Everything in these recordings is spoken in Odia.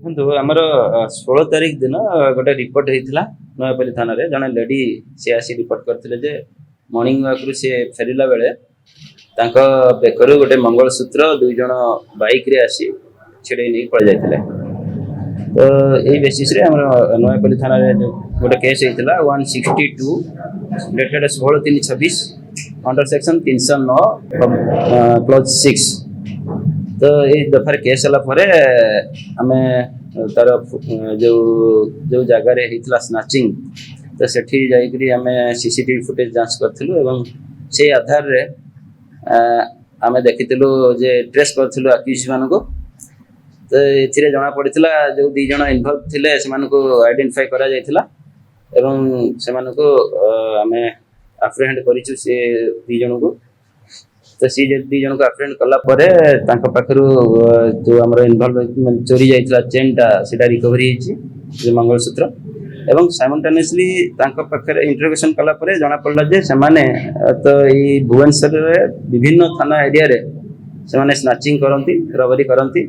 ଦେଖନ୍ତୁ ଆମର 16 ତାରିଖ ଦିନ ଗୋଟେ ରିପୋର୍ଟ ହେଇଥିଲା ନୟାପଲ୍ଲୀ ଥାନାରେ। ଜଣେ ଲେଡି ସେ ଆସି ରିପୋର୍ଟ କରିଥିଲେ ଯେ ମର୍ଣ୍ଣିଂ ୱାକ୍ରୁ ସେ ଫେରିଲା ବେଳେ ତାଙ୍କ ବେକରୁ ଗୋଟେ ମଙ୍ଗଳସୂତ୍ର 2 ଜଣ ବାଇକ୍ରେ ଆସି ଛିଡ଼େଇ ନେଇ ପଳେଇ ଯାଇଥିଲେ। ତ ଏଇ ବେସିସ୍ରେ ଆମର ନୟାପଲ୍ଲୀ ଥାନାରେ ଗୋଟେ କେସ୍ ହେଇଥିଲା 162 ଡେଟେଡ୍ 16/3/26 ଅଣ୍ଡର ସେକ୍ସନ 309 + 6। ତ ଏଇ ଦଫାରେ କେସ୍ ହେଲା ପରେ ଆମେ ତାର ଯେଉଁ ଜାଗାରେ ହେଇଥିଲା ସ୍ନାଚିଂ, ତ ସେଠି ଯାଇକରି ଆମେ CCTV ଫୁଟେଜ୍ ଯାଞ୍ଚ କରିଥିଲୁ ଏବଂ ସେଇ ଆଧାରରେ ଆମେ ଦେଖିଥିଲୁ ଯେ ଟ୍ରେସ୍ କରିଥିଲୁ ଆକ୍ୟୁଜ୍ ମାନଙ୍କୁ। ତ ଏଥିରେ ଜଣାପଡ଼ିଥିଲା ଯେଉଁ 2 ଜଣ ଇନଭଲ୍ଭ ଥିଲେ ସେମାନଙ୍କୁ ଆଇଡେଣ୍ଟିଫାଇ କରାଯାଇଥିଲା ଏବଂ ସେମାନଙ୍କୁ ଆମେ ଆପ୍ରିହେଣ୍ଡ କରିଛୁ ସେ 2 ଜଣଙ୍କୁ। ତ ସେ 2 ଜଣଙ୍କୁ ଆପ୍ରିହେଣ୍ଡ କଲା ପରେ ତାଙ୍କ ପାଖରୁ ଯେଉଁ ଆମର ଇନଭଲ୍ଭ ଚୋରି ଯାଇଥିଲା ଚେନ୍ଟା ସେଇଟା ରିକଭରି ହେଇଛି, ଯେଉଁ ମଙ୍ଗଳସୂତ୍ର। ଏବଂ ସାଇମଲ୍ଟାନିୟସଲି ତାଙ୍କ ପାଖରେ ଇଣ୍ଟରୋଗେସନ୍ କଲା ପରେ ଜଣାପଡ଼ିଲା ଯେ ସେମାନେ ତ ଏଇ ଭୁବନେଶ୍ୱରରେ ବିଭିନ୍ନ ଥାନା ଏରିଆରେ ସେମାନେ ସ୍ନାଚିଂ କରନ୍ତି, ରବରି କରନ୍ତି।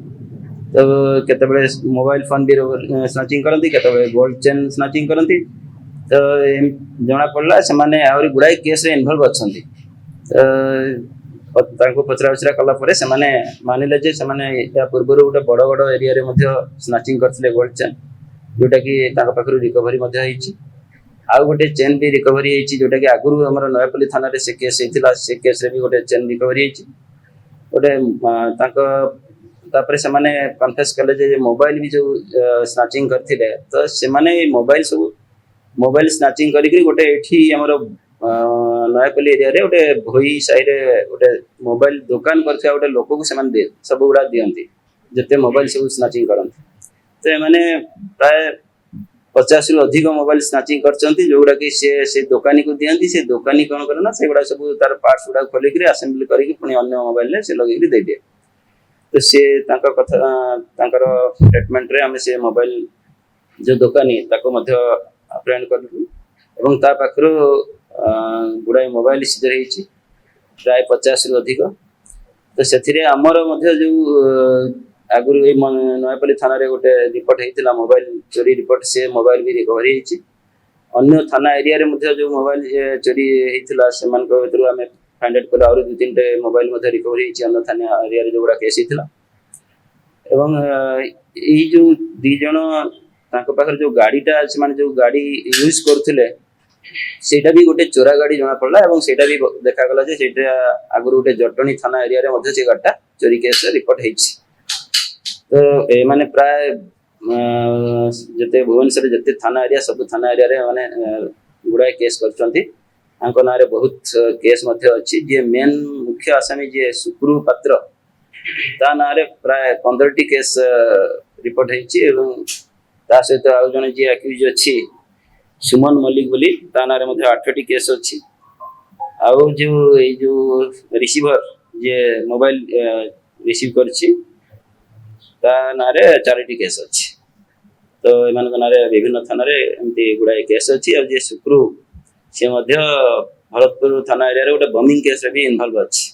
ତ କେତେବେଳେ ମୋବାଇଲ ଫୋନ୍ ବି ସ୍ନାଚିଂ କରନ୍ତି, କେତେବେଳେ ଗୋଲ୍ଡ ଚେନ୍ ସ୍ନାଚିଂ କରନ୍ତି। ତ ଜଣାପଡ଼ିଲା ସେମାନେ ଆହୁରି ଗୁଡ଼ାଏ କେସ୍ରେ ଇନଭଲ୍ଭ ଅଛନ୍ତି। ତାଙ୍କୁ ପଚରା ଉଚରା କଲା ପରେ ସେମାନେ ମାନିଲେ ଯେ ସେମାନେ ୟା ପୂର୍ବରୁ ଗୋଟେ ବଡ଼ ଏରିଆରେ ମଧ୍ୟ ସ୍ନାଚିଂ କରିଥିଲେ ଗୋଲ୍ଡ ଚେନ୍, ଯେଉଁଟାକି ତାଙ୍କ ପାଖରୁ ରିକଭରି ମଧ୍ୟ ହେଇଛି। ଆଉ ଗୋଟେ ଚେନ୍ ବି ରିକଭରି ହେଇଛି, ଯେଉଁଟାକି ଆଗରୁ ଆମର ନୟାପଲ୍ଲୀ ଥାନାରେ ସେ କେସ୍ ହେଇଥିଲା। ସେ କେସ୍ରେ ବି ଗୋଟେ ଚେନ୍ ରିକଭରି ହେଇଛି। ଗୋଟେ ତାପରେ ସେମାନେ କନଫେସ୍ କଲେ ଯେ ମୋବାଇଲ ବି ଯେଉଁ ସ୍ନାଚିଂ କରିଥିଲେ, ତ ସେମାନେ ମୋବାଇଲ ସ୍ନାଚିଂ କରିକି ଗୋଟେ ଏଠି ଆମର ନୟାପଲ୍ଲୀ ଏରିଆରେ ଗୋଟେ ଭୋଇ ସାହିରେ ଗୋଟେ ମୋବାଇଲ ଦୋକାନ କରିଥିବା ଗୋଟେ ଲୋକକୁ ସେମାନେ ସବୁ ଗୁଡ଼ା ଦିଅନ୍ତି, ଯେତେ ମୋବାଇଲ ସବୁ ସ୍ନାଚିଂ କରନ୍ତି। ତ ଏମାନେ ପ୍ରାୟ 50ରୁ ଅଧିକ ମୋବାଇଲ ସ୍ନାଚିଂ କରିଛନ୍ତି, ଯେଉଁଗୁଡ଼ାକି ସେ ଦୋକାନୀକୁ ଦିଅନ୍ତି। ସେ ଦୋକାନୀ କ'ଣ କରେ ନା ସେଗୁଡ଼ା ସବୁ ତାର ପାର୍ଟସ୍ ଗୁଡ଼ାକ ଖୋଲିକିରି ଆସେମ୍ବଲି କରିକି ପୁଣି ଅନ୍ୟ ମୋବାଇଲରେ ସେ ଲଗେଇକି ଦେଇଦିଏ। ତ ସେ ତାଙ୍କର ଷ୍ଟେଟମେଣ୍ଟରେ ଆମେ ସେ ମୋବାଇଲ ଯେଉଁ ଦୋକାନୀ ତାକୁ ମଧ୍ୟ ଆପ୍ରେହେଣ୍ଡ କରିଲୁ ଏବଂ ତା ପାଖରୁ ଗୁଡ଼ାଏ ମୋବାଇଲ ସିଜର ହେଇଛି, ପ୍ରାୟ 50ରୁ ଅଧିକ। ତ ସେଥିରେ ଆମର ମଧ୍ୟ ଯେଉଁ ଆଗରୁ ଏଇ ନୟାପଲ୍ଲୀ ଥାନାରେ ଗୋଟେ ରିପୋର୍ଟ ହେଇଥିଲା ମୋବାଇଲ ଚୋରି ରିପୋର୍ଟ, ସେ ମୋବାଇଲ ବି ରିକଭରି ହେଇଛି। ଅନ୍ୟ ଥାନା ଏରିଆରେ ମଧ୍ୟ ଯେଉଁ ମୋବାଇଲ ଚୋରି ହେଇଥିଲା ସେମାନଙ୍କ ଭିତରୁ ଆମେ ଫାଇଣ୍ଡ ଆଉଟ୍ କଲୁ ଆହୁରି 2-3ଟେ ମୋବାଇଲ ମଧ୍ୟ ରିକଭରି ହେଇଛି ଅନ୍ୟ ଥାନା ଏରିଆରେ ଯେଉଁଗୁଡ଼ା କେସ୍ ହେଇଥିଲା। ଏବଂ ଏଇ ଯେଉଁ 2 ଜଣ ତାଙ୍କ ପାଖରେ ଯେଉଁ ଗାଡ଼ିଟା ସେମାନେ ଯେଉଁ ଗାଡ଼ି ୟୁଜ୍ କରୁଥିଲେ ସେଇଟା ବି ଗୋଟେ ଚୋରା ଗାଡ଼ି ଜଣାପଡ଼ିଲା ଏବଂ ସେଇଟା ବି ଦେଖାଗଲା ଯେ ସେଇଟା ଆଗରୁ ଗୋଟେ ଜଟଣୀ ଥାନା ଏରିଆରେ ମଧ୍ୟ ସେ ଗାଡ଼ିଟା ଚୋରି କେସ୍ରେ ରିପୋର୍ଟ ହେଇଛି। ତ ଏମାନେ ପ୍ରାୟ ଯେତେ ଭୁବନେଶ୍ୱରରେ ଯେତେ ଥାନା ଏରିଆ ସବୁ ଥାନା ଏରିଆରେ ମାନେ ଗୁଡ଼ାଏ କେସ୍ କରିଛନ୍ତି। ତାଙ୍କ ନାଁରେ ବହୁତ କେସ୍ ମଧ୍ୟ ଅଛି। ଯିଏ ମେନ୍ ମୁଖ୍ୟ ଆସାମୀ ଯିଏ ସୁକ୍ରୁ ପାତ୍ର, ତା ନାଁରେ ପ୍ରାୟ 15ଟି କେସ୍ ରିପୋର୍ଟ ହେଇଛି ଏବଂ ତା ସହିତ ଆଉ ଜଣେ ଯିଏ ଆକ୍ୟୁଜ୍ ଅଛି ସୁମନ ମଲ୍ଲିକ ବୋଲି, ତା ନାଁରେ ମଧ୍ୟ 8ଟି କେସ୍ ଅଛି। ଆଉ ଏଇ ଯେଉଁ ରିସିଭର ଯିଏ ମୋବାଇଲ ରିସିଭ୍ କରିଛି ତା ନାଁରେ 4ଟି କେସ୍ ଅଛି। ତ ଏମାନଙ୍କ ନାଁରେ ବିଭିନ୍ନ ଥାନାରେ ଏମିତି ଗୁଡ଼ାଏ କେସ୍ ଅଛି। ଆଉ ଯିଏ ସୁକ୍ରୁ ସେ ମଧ୍ୟ ଭରତପୁର ଥାନା ଏରିଆରେ ଗୋଟେ ବମିଂ କେସ୍ରେ ବି ଇନଭଲ୍ଭ ଅଛି।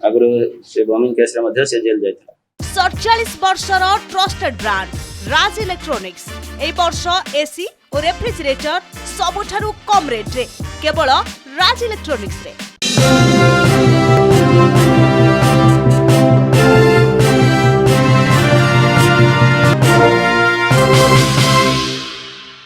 ଆଗରୁ ସେ ବମିଂ କେସ୍ରେ ମଧ୍ୟ ସେ ଜେଲ୍ ଯାଇଥିଲା। 47 ବର୍ଷର ଟ୍ରଷ୍ଟେଡ୍ ବ୍ରାଣ୍ଡ ରାଜ ଇଲେକ୍ଟ୍ରୋନିକ୍ସ এই ବର୍ଷ এসি ও রেফ্রিজরেটর ସବୁଠାରୁ କମ୍ ରେଟ୍ରେ କେବଳ ରାଜ ଇଲେକ୍ଟ୍ରୋନିକ୍ସରେ।